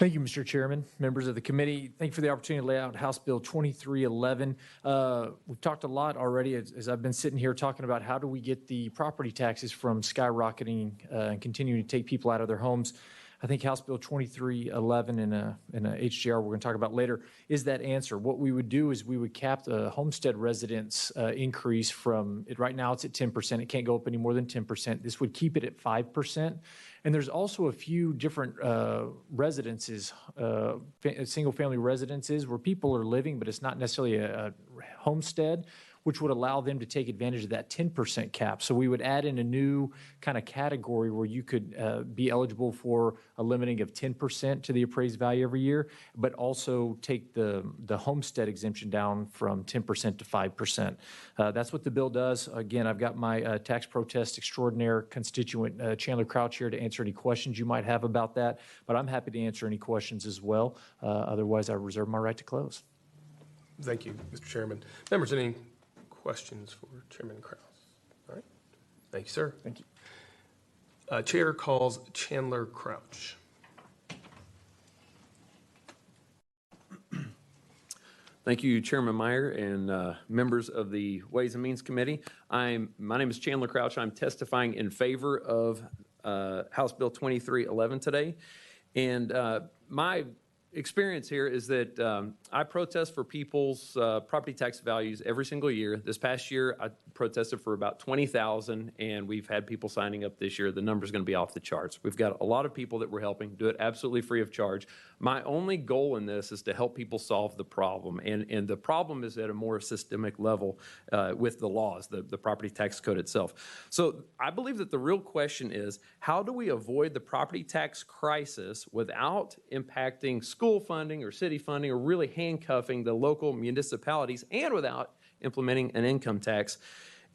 Thank you, Mr. Chairman, members of the committee. Thank you for the opportunity to lay out House Bill 2311. We've talked a lot already as I've been sitting here talking about how do we get the property taxes from skyrocketing and continuing to take people out of their homes. I think House Bill 2311 in a HJR we're going to talk about later is that answer. What we would do is we would cap the homestead residence increase from it. Right now it's at 10%. It can't go up any more than 10%. This would keep it at 5%. And there's also a few different residences, single-family residences where people are living, but it's not necessarily a homestead, which would allow them to take advantage of that 10% cap. So we would add in a new kind of category where you could be eligible for a limiting of 10% to the appraised value every year, but also take the homestead exemption down from 10% to 5%. That's what the bill does. Again, I've got my tax protest extraordinaire constituent, Chandler Crouch, here to answer any questions you might have about that, but I'm happy to answer any questions as well. Otherwise, I reserve my right to close. Thank you, Mr. Chairman. Members, any questions for Chairman Krause? All right. Thank you, sir. Thank you. Chair calls Chandler Crouch. Thank you, Chairman Meyer and members of the Ways and Means Committee. My name is Chandler Crouch. I'm testifying in favor of House Bill 2311 today. And my experience here is that I protest for people's property tax values every single year. This past year, I protested for about 20,000, and we've had people signing up this year. The number's going to be off the charts. We've got a lot of people that we're helping do it absolutely free of charge. My only goal in this is to help people solve the problem, and the problem is at a more systemic level with the laws, the property tax code itself. So I believe that the real question is, how do we avoid the property tax crisis without impacting school funding or city funding or really handcuffing the local municipalities and without implementing an income tax?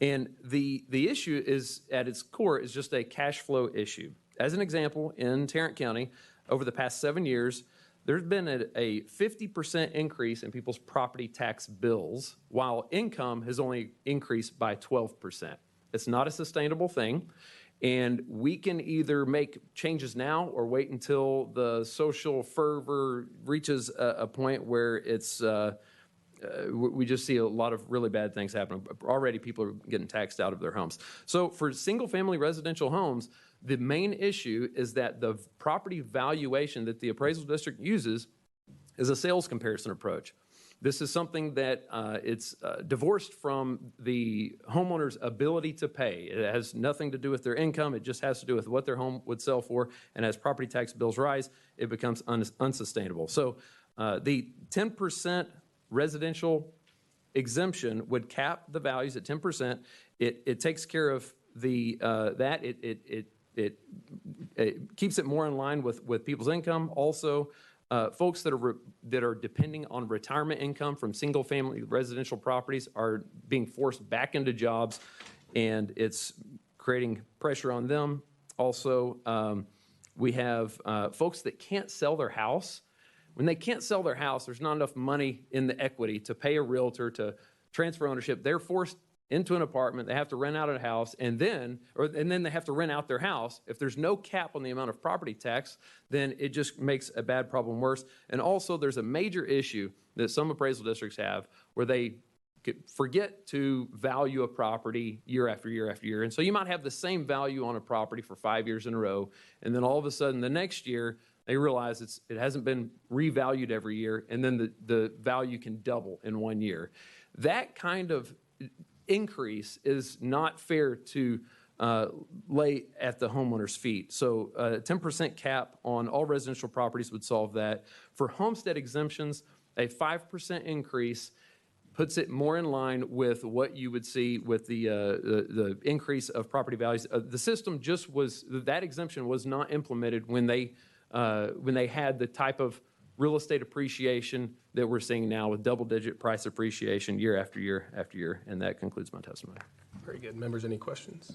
And the issue is, at its core, is just a cash flow issue. As an example, in Tarrant County, over the past 7 years, there's been a 50% increase in people's property tax bills, while income has only increased by 12%. It's not a sustainable thing. And we can either make changes now or wait until the social fervor reaches a point where it's we just see a lot of really bad things happening. Already people are getting taxed out of their homes. So for single-family residential homes, the main issue is that the property valuation that the appraisal district uses is a sales comparison approach. This is something that it's divorced from the homeowner's ability to pay. It has nothing to do with their income. It just has to do with what their home would sell for. And as property tax bills rise, it becomes unsustainable. So the 10% residential exemption would cap the values at 10%. It takes care of the that. It keeps it more in line with people's income. Also, folks that are depending on retirement income from single-family residential properties are being forced back into jobs, and it's creating pressure on them. Also, we have folks that can't sell their house. When they can't sell their house, there's not enough money in the equity to pay a realtor to transfer ownership. They're forced into an apartment. They have to rent out a house, and then they have to rent out their house. If there's no cap on the amount of property tax, then it just makes a bad problem worse. And also, there's a major issue that some appraisal districts have where they forget to value a property year after year after year. And so you might have the same value on a property for 5 years in a row, and then all of a sudden the next year they realize it hasn't been revalued every year, and then the value can double in 1 year. That kind of increase is not fair to lay at the homeowner's feet. So a 10% cap on all residential properties would solve that. For homestead exemptions, a 5% increase puts it more in line with what you would see with the increase of property values. The system just that exemption was not implemented when they had the type of real estate appreciation that we're seeing now with double-digit price appreciation year after year after year. And that concludes my testimony. Very good. Members, any questions?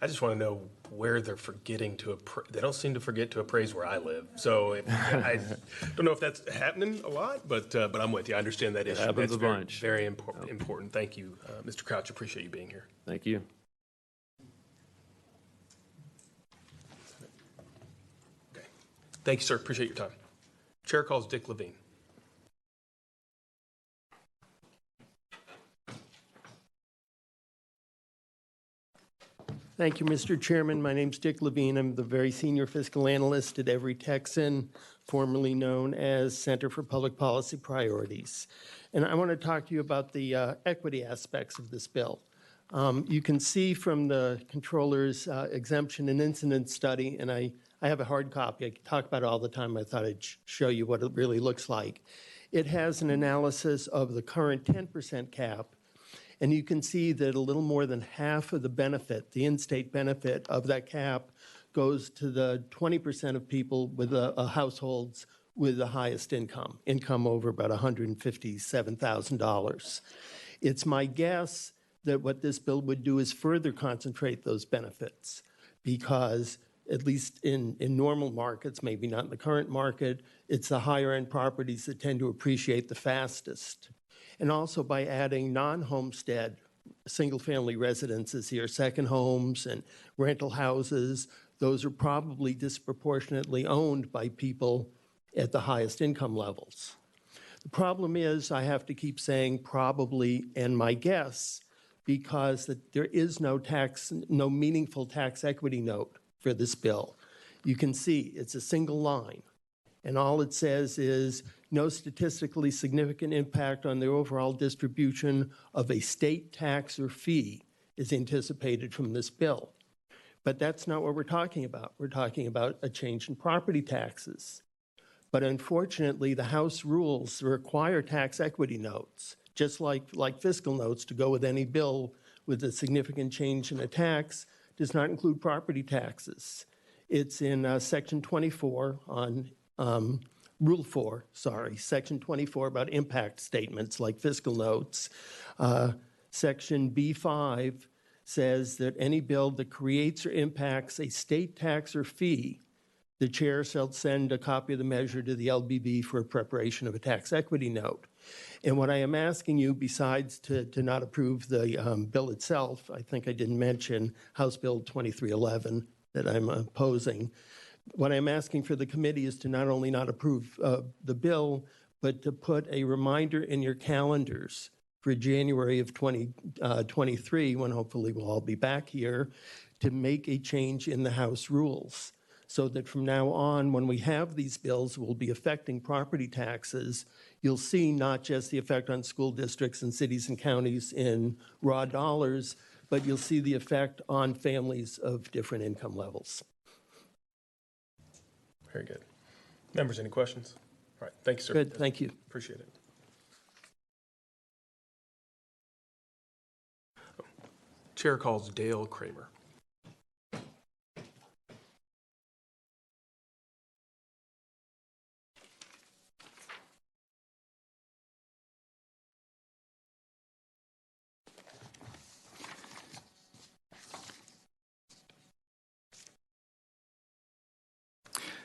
I just want to know where they're forgetting to they don't seem to forget to appraise where I live. So I don't know if that's happening a lot, but I'm with you. I understand that issue. It happens that's a bunch. Very important. Thank you, Mr. Crouch. Appreciate you being here. Thank you. Okay. Thank you, sir. Appreciate your time. Chair calls Dick Levine. Thank you, Mr. Chairman. My name's Dick Levine. I'm the very senior fiscal analyst at Every Texan, formerly known as Center for Public Policy Priorities. And I want to talk to you about the equity aspects of this bill. You can see from the controller's exemption and incident study, and I have a hard copy. I talk about it all the time. I thought I'd show you what it really looks like. It has an analysis of the current 10% cap. And you can see that a little more than half of the benefit, the in-state benefit of that cap, goes to the 20% of people with households with the highest income over about $157,000. It's my guess that what this bill would do is further concentrate those benefits because at least in normal markets, maybe not in the current market, it's the higher end properties that tend to appreciate the fastest. And also by adding non-homestead single-family residences here, second homes and rental houses, those are probably disproportionately owned by people at the highest income levels. The problem is I have to keep saying probably and my guess because that there is no meaningful tax equity note for this bill. You can see it's a single line. And all it says is no statistically significant impact on the overall distribution of a state tax or fee is anticipated from this bill. But that's not what we're talking about. We're talking about a change in property taxes. But unfortunately, the House rules require tax equity notes, just like fiscal notes to go with any bill with a significant change in a tax, does not include property taxes. It's in Section 24 on Rule 4, Section 24 about impact statements like fiscal notes. Section B5 says that any bill that creates or impacts a state tax or fee, the chair shall send a copy of the measure to the LBB for preparation of a tax equity note. And what I am asking you, besides to not approve the bill itself, I think I didn't mention House Bill 2311 that I'm opposing. What I'm asking for the committee is to not only not approve the bill, but to put a reminder in your calendars for January of 2023, when hopefully we'll all be back here, to make a change in the House rules so that from now on, when we have these bills will be affecting property taxes, you'll see not just the effect on school districts and cities and counties in raw dollars, but you'll see the effect on families of different income levels. Very good. Members, any questions? All right, thank you, sir. Good, thank you. Appreciate it. Chair calls Dale Kramer.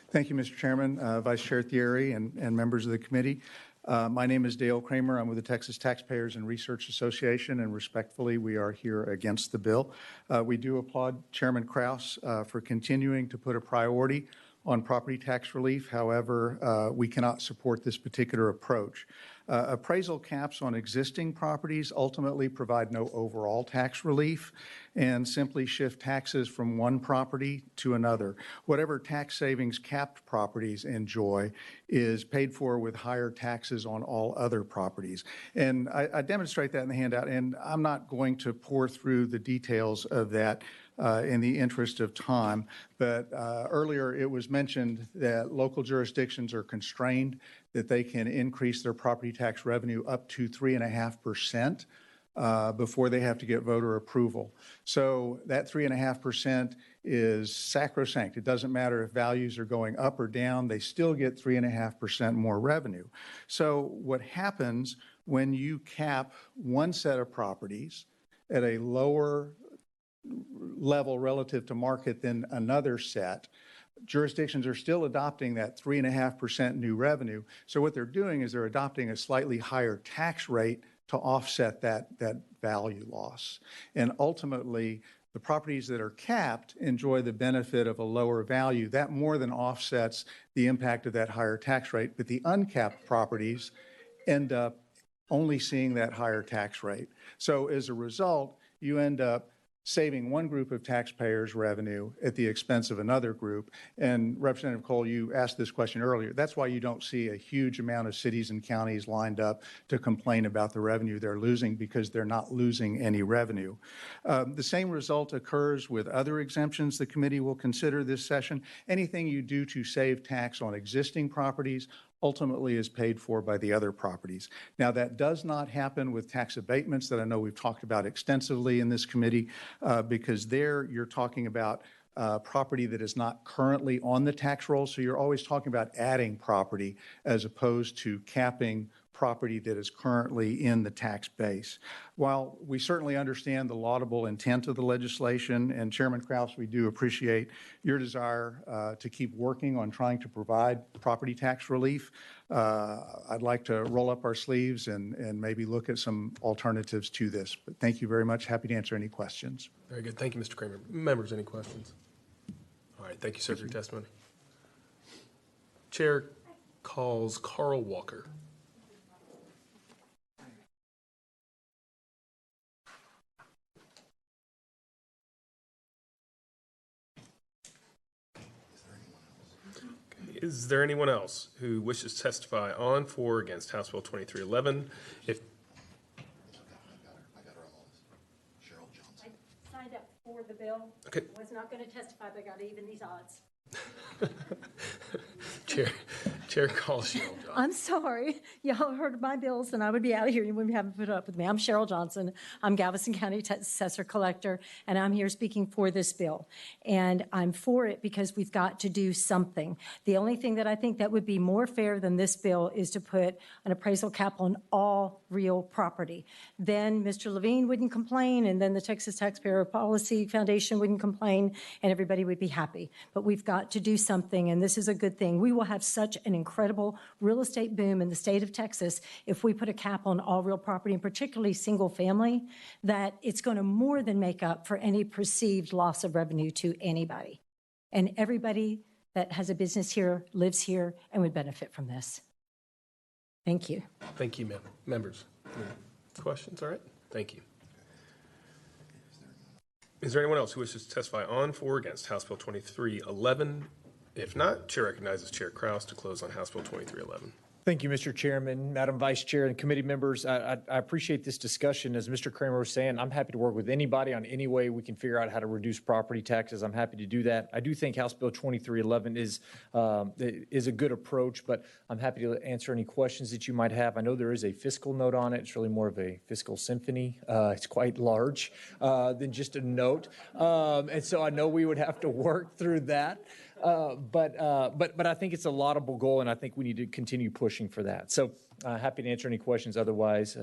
Thank you, Mr. Chairman, Vice Chair Thierry, and members of the committee. My name is Dale Kramer. I'm with the Texas Taxpayers and Research Association, and respectfully, we are here against the bill. We do applaud Chairman Kraus for continuing to put a priority on property tax relief. However, we cannot support this particular approach. Appraisal caps on existing properties ultimately provide no overall tax relief and simply shift taxes from one property to another. Whatever tax savings capped properties enjoy is paid for with higher taxes on all other properties. And I demonstrate that in the handout, and I'm not going to pour through the details of that in the interest of time, but earlier it was mentioned that local jurisdictions are constrained, that they can increase their property tax revenue up to 3.5% before they have to get voter approval. So that 3.5% is sacrosanct. It doesn't matter if values are going up or down, they still get 3.5% more revenue. So what happens when you cap one set of properties at a lower level relative to market than another set, jurisdictions are still adopting that 3.5% new revenue. So what they're doing is they're adopting a slightly higher tax rate to offset that value loss. And ultimately, The properties that are capped enjoy the benefit of a lower value. That more than offsets the impact of that higher tax rate. But the uncapped properties end up only seeing that higher tax rate. So as a result, you end up saving one group of taxpayers' revenue at the expense of another group. And Representative Cole, you asked this question earlier. That's why you don't see a huge amount of cities and counties lined up to complain about the revenue they're losing, because they're not losing any revenue. The same result occurs with other exemptions the committee will consider this session. Anything you do to save tax on existing properties ultimately is paid for by the other properties. Now, that does not happen with tax abatements that I know we've talked about extensively in this committee, because there you're talking about property that is not currently on the tax roll. So you're always talking about adding property as opposed to capping property that is currently in the tax base. While we certainly understand the laudable intent of the legislation, and Chairman Kraus, we do appreciate your desire to keep working on trying to provide property tax relief, I'd like to roll up our sleeves and maybe look at some alternatives to this. But thank you very much. Happy to answer any questions. Very good. Thank you, Mr. Kramer. Members, any questions? All right. Thank you, sir, for your testimony. Chair calls Carl Walker. Is there anyone else who wishes to testify on, for, or against House Bill 2311? If I signed up for the bill. Okay. I was not going to testify, but I got to even these odds. Chair calls Cheryl Johnson. I'm sorry. Y'all heard my bills, and I would be out of here. You wouldn't have to put up with me. I'm Cheryl Johnson. I'm Galveston County Assessor Collector, and I'm here speaking for this bill. And I'm for it because we've got to do something. The only thing that I think that would be more fair than this bill is to put an appraisal cap on all real property. Then Mr. Levine wouldn't complain, and then the Texas Taxpayer Policy Foundation wouldn't complain, and everybody would be happy. But we've got to do something, and this is a good thing. We will have such an incredible real estate boom in the state of Texas if we put a cap on all real property, and particularly single family, that it's going to more than make up for any perceived loss of revenue to anybody. And everybody that has a business here lives here and would benefit from this. Thank you. Thank you, members. Any questions? All right. Thank you. Is there anyone else who wishes to testify on, for, or against House Bill 2311? If not, Chair recognizes Chair Kraus to close on House Bill 2311. Thank you, Mr. Chairman, Madam Vice Chair, and committee members. I appreciate this discussion. As Mr. Kramer was saying, I'm happy to work with anybody on any way we can figure out how to reduce property taxes. I'm happy to do that. I do think House Bill 2311 is a good approach, but I'm happy to answer any questions that you might have. I know there is a fiscal note on it. It's really more of a fiscal symphony. It's quite large than just a note. And so I know we would have to work through that. But I think it's a laudable goal, and I think we need to continue pushing for that. So happy to answer any questions. Otherwise,